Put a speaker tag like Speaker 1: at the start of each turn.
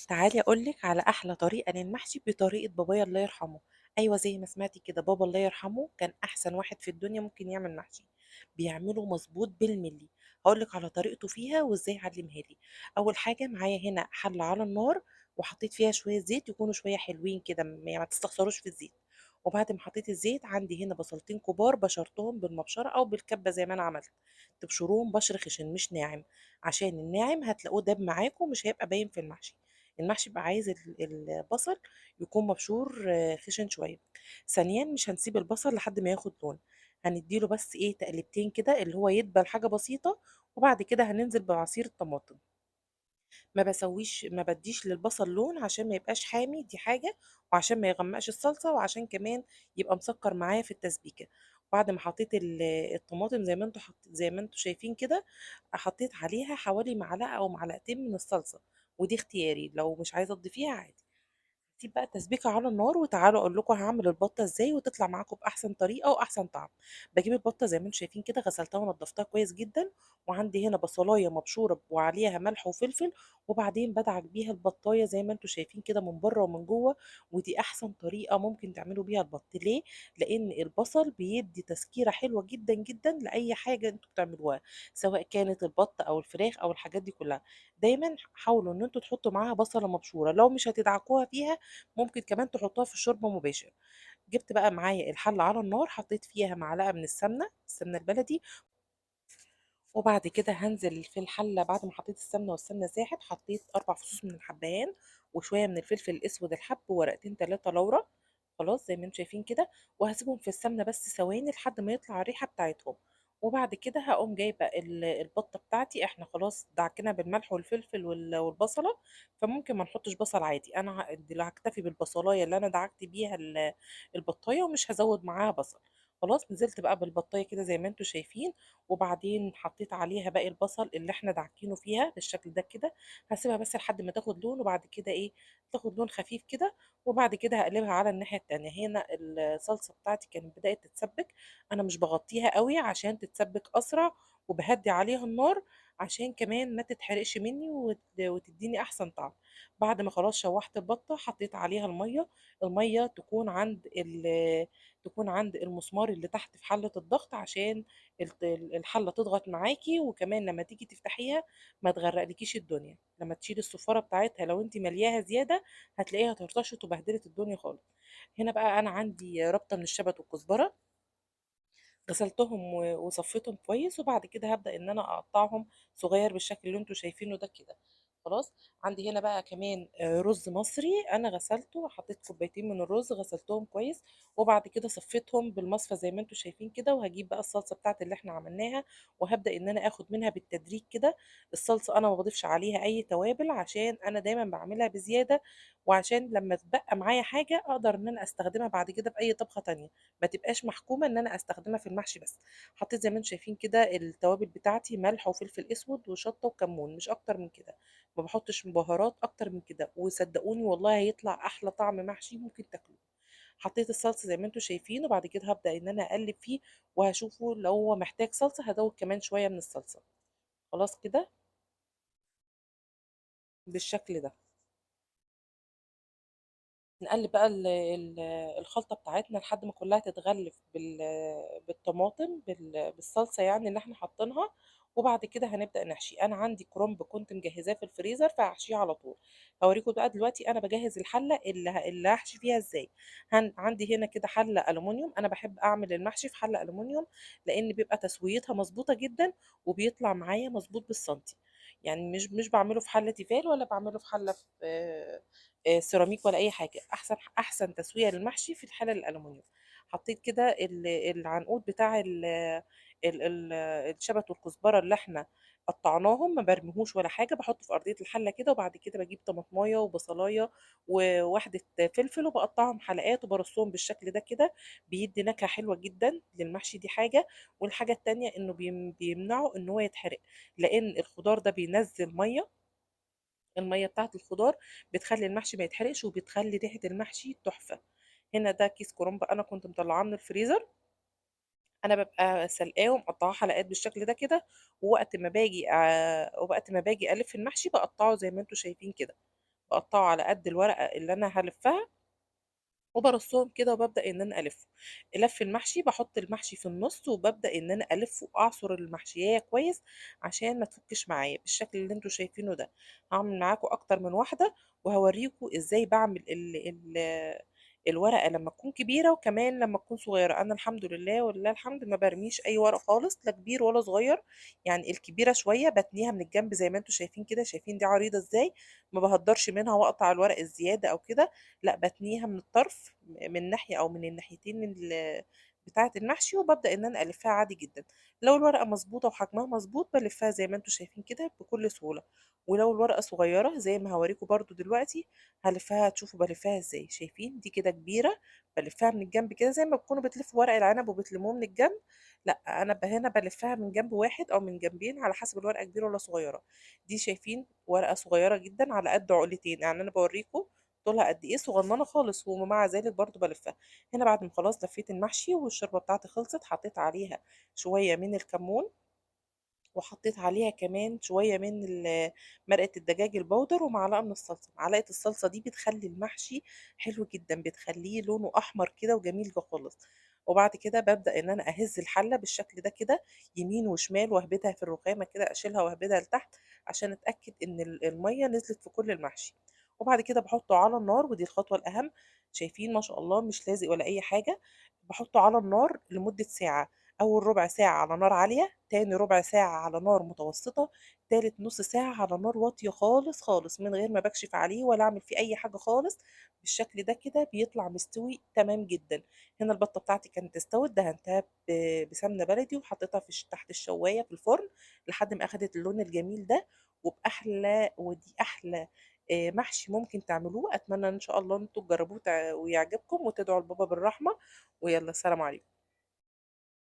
Speaker 1: تعالي أقولك على أحلى طريقة للمحشي بطريقة بابايا الله يرحمه. أيوة زي ما سمعتي كده، بابا الله يرحمه كان أحسن واحد في الدنيا ممكن يعمل محشي، بيعمله مظبوط بالملي. هقولك على طريقته فيها وإزاي علمها لي. أول حاجة معايا هنا حلة على النار، وحطيت فيها شوية زيت يكونوا شوية حلوين كده، يعني ما تستخسروش في الزيت. وبعد ما حطيت الزيت عندي هنا بصلتين كبار بشرتهم بالمبشرة أو بالكبة زي ما أنا عملت. تبشروهم بشر خشن مش ناعم، عشان الناعم هتلاقوه داب معاكم مش هيبقى باين في المحشي. المحشي بقى عايز البصل يكون مبشور خشن شويه. ثانيا مش هنسيب البصل لحد ما ياخد لون، هنديله بس ايه تقلبتين كده اللي هو يدبل حاجه بسيطه. وبعد كده هننزل بعصير الطماطم. ما بديش للبصل لون عشان ما يبقاش حامي، دي حاجه، وعشان ما يغمقش الصلصه، وعشان كمان يبقى مسكر معايا في التسبيكه. بعد ما حطيت الطماطم زي ما انتوا شايفين كده، حطيت عليها حوالي معلقه او معلقتين من الصلصه، ودي اختياري لو مش عايزه تضيفيها عادي. سيب بقى التسبيكة على النار وتعالوا اقول لكم هعمل البطة ازاي وتطلع معاكم باحسن طريقة واحسن طعم. بجيب البطة زي ما انتم شايفين كده، غسلتها ونضفتها كويس جدا، وعندي هنا بصلاية مبشورة وعليها ملح وفلفل. وبعدين بدعك بيها البطاية زي ما انتم شايفين كده من بره ومن جوه. ودي احسن طريقة ممكن تعملوا بيها البط. ليه؟ لان البصل بيدي تسكيرة حلوة جدا جدا لاي حاجة انتوا بتعملوها، سواء كانت البط او الفراخ او الحاجات دي كلها. دايما حاولوا ان انتوا تحطوا معاها بصلة مبشورة، لو مش هتدعكوها فيها ممكن كمان تحطوها في الشوربة مباشر. جبت بقى معايا الحلة على النار، حطيت فيها معلقة من السمنة البلدي. وبعد كده هنزل في الحلة بعد ما حطيت السمنة والسمنة ساحت، حطيت 4 فصوص من الحبهان، وشوية من الفلفل الأسود الحب، وورقتين 3 لورا. خلاص زي ما انتم شايفين كده. وهسيبهم في السمنة بس ثواني لحد ما يطلع الريحة بتاعتهم. وبعد كده هقوم جايبة البطة بتاعتي، احنا خلاص دعكنا بالملح والفلفل والبصلة، فممكن ما نحطش بصل عادي. انا هكتفي بالبصلاية اللي انا دعكت بيها البطاية، ومش هزود معاها بصل. خلاص نزلت بقى بالبطاية كده زي ما انتم شايفين. وبعدين حطيت عليها باقي البصل اللي احنا دعكينه فيها بالشكل ده كده. هسيبها بس لحد ما تاخد لون، وبعد كده ايه، تاخد لون خفيف كده. وبعد كده هقلبها على الناحية التانية. هنا الصلصة بتاعتي كانت بدأت تتسبك، انا مش بغطيها قوي عشان تتسبك اسرع، وبهدي عليها النار عشان كمان ما تتحرقش مني وتديني احسن طعم. بعد ما خلاص شوحت البطة حطيت عليها المية. المية تكون عند المسمار اللي تحت في حلة الضغط، عشان الحله تضغط معاكي، وكمان لما تيجي تفتحيها ما تغرقلكيش الدنيا. لما تشيلي الصفاره بتاعتها لو انت ملياها زياده هتلاقيها طرطشت وبهدلت الدنيا خالص. هنا بقى انا عندي ربطه من الشبت والكزبره، غسلتهم وصفيتهم كويس. وبعد كده هبدأ ان انا اقطعهم صغير بالشكل اللي انتوا شايفينه ده كده. خلاص. عندي هنا بقى كمان رز مصري انا غسلته، حطيت كوبايتين من الرز غسلتهم كويس. وبعد كده صفيتهم بالمصفى زي ما انتوا شايفين كده. وهجيب بقى الصلصه بتاعت اللي احنا عملناها، وهبدأ ان انا اخد منها بالتدريج كده. الصلصه انا ما بضيفش عليها اي توابل عشان انا دايما بعملها بزياده، وعشان لما تبقى معايا حاجه اقدر ان انا استخدمها بعد كده في اي طبخه تانية، ما تبقاش محكومه ان انا استخدمها في المحشي بس. حطيت زي ما انتم شايفين كده التوابل بتاعتي، ملح وفلفل اسود وشطه وكمون، مش اكتر من كده. ما بحطش بهارات اكتر من كده، وصدقوني والله هيطلع احلى طعم محشي ممكن تاكلوه. حطيت الصلصه زي ما انتم شايفين، وبعد كده هبدا ان انا اقلب فيه، وهشوفه لو هو محتاج صلصه هزود كمان شويه من الصلصه. خلاص كده بالشكل ده. نقلب بقى الخلطة بتاعتنا لحد ما كلها تتغلف بالطماطم بالصلصة يعني اللي احنا حاطينها. وبعد كده هنبدأ نحشي. انا عندي كرنب كنت مجهزاه في الفريزر فهحشيه على طول. هوريكم بقى دلوقتي انا بجهز الحلة اللي هحشي فيها ازاي. عندي هنا كده حلة ألومنيوم، انا بحب اعمل المحشي في حلة ألومنيوم لان بيبقى تسويتها مظبوطة جدا، وبيطلع معايا مظبوط بالسنتي. يعني مش بعمله في حلة تيفال، ولا بعمله في حلة في سيراميك، ولا اي حاجه. احسن تسويه للمحشي في الحله الالومنيوم. حطيت كده العنقود بتاع الشبت والكزبره اللي احنا قطعناهم، ما برميهوش ولا حاجه، بحطه في ارضيه الحله كده. وبعد كده بجيب طماطمايه وبصلايه وواحده فلفل، وبقطعهم حلقات وبرصهم بالشكل ده كده. بيدي نكهه حلوه جدا للمحشي، دي حاجه. والحاجه التانيه انه بيمنعه ان هو يتحرق، لان الخضار ده بينزل ميه. الميه بتاعه الخضار بتخلي المحشي ما يتحرقش، وبتخلي ريحه المحشي تحفه. هنا ده كيس كرنب انا كنت مطلعاه من الفريزر، انا ببقى سلقاه ومقطعاه حلقات بالشكل ده كده. ووقت ما باجي الف المحشي بقطعه زي ما انتم شايفين كده. باقطّعه على قد الورقة اللي أنا هالفّها وبارصّهم كده وبابدأ إن أنا ألِفّه. لَف المحشي باحُط المحشي في النُص وبابدأ إن أنا ألِفّه، أعصُر المحشيّاية كويس عشان ما تفُكِّش معايا بالشكل اللي أنتم شايفينه ده. هاعمل معاكم أكتر من واحدة وهاورّيكم إزاي باعمل الورقة لمّا تكون كبيرة وكمان لمّا تكون صغيّرة. أنا الحمد لله ولله الحمد ما بارميش أي ورق خالص لا كبير ولا صغيّر، يعني الكبيرة شوية باتنيها من الجنب زي ما أنتم شايفين كده، شايفين دي عريضة إزاي، ما باهدّرش منها وأقطع الورق الزيادة أو كده، لأ باتنيها من الطرف من ناحية أو من الناحيتين بتاعة المحشي وبابدأ إن أنا ألفّها عادي جدًا. لو الورقة مضبوطة وحجمها مضبوط بالفّها زي ما أنتم شايفين كده بكل سهولة، ولو الورقة صغيّرة زي ما هاوريكم برضه دلوقتي هالفّها هتشوفوا بالفّها إزاي. شايفين دي كده كبيرة بالفّها من الجنب كده زي ما تكونوا بتلفّوا ورق العنب وبتلمّوه من الجنب، لأ أنا هنا بالفّها من جنب واحد أو من جنبين على حسب الورقة كبيرة والّا صغيّرة. دي شايفين ورقة صغيّرة جدًا على قد عقلتين، يعني أنا باوريكم طولها قد إيه، صغنّنة خالص، ومع ذلك برضه بالفّها. هنا بعد ما خلاص لفّيت المحشي والشوربة بتاعتي خلصت، حطيت عليها شوية من الكمون، وحطيت عليها كمان شوية من مرقة الدجاج البودر ومعلقة من الصلصة. معلقة الصلصة دي بتخلّي المحشي حلو جدًا، بتخلّيه لونه أحمر كده وجميل خالص. وبعد كده بابدأ إن أنا أهِز الحلة بالشكل ده كده يمين وشمال واهبدها في الرخامة كده، أشيلها واهبدها لتحت عشان أتأكد إن المَيّة نزلت في كل المحشي. وبعد كده باحطه على النار ودي الخطوة الأهم، شايفين ما شاء الله مش لازق ولا أي حاجة، باحطه على النار لمدة ساعة. أول ربع ساعة على نار عالية، تاني ربع ساعة على نار متوسطة، تالت نُص ساعة على نار واطية خالص، خالص، من غير ما باكشف عليه ولا أعمل فيه أي حاجة خالص. بالشكل ده كده بيطلع مستوي تمام جدًا. هنا البطة بتاعتي كانت استوت، دهنتها بسمنة بلدي وحطيتها تحت الشواية في الفرن لحد ما أخدت اللون الجميل ده، ودي أحلى محشي ممكن تعملوه. أتمنى إن شاء الله إن أنتم تجربوه ويعجبكم وتدعوا لبابا بالرحمة، ويالّا سلام عليكم.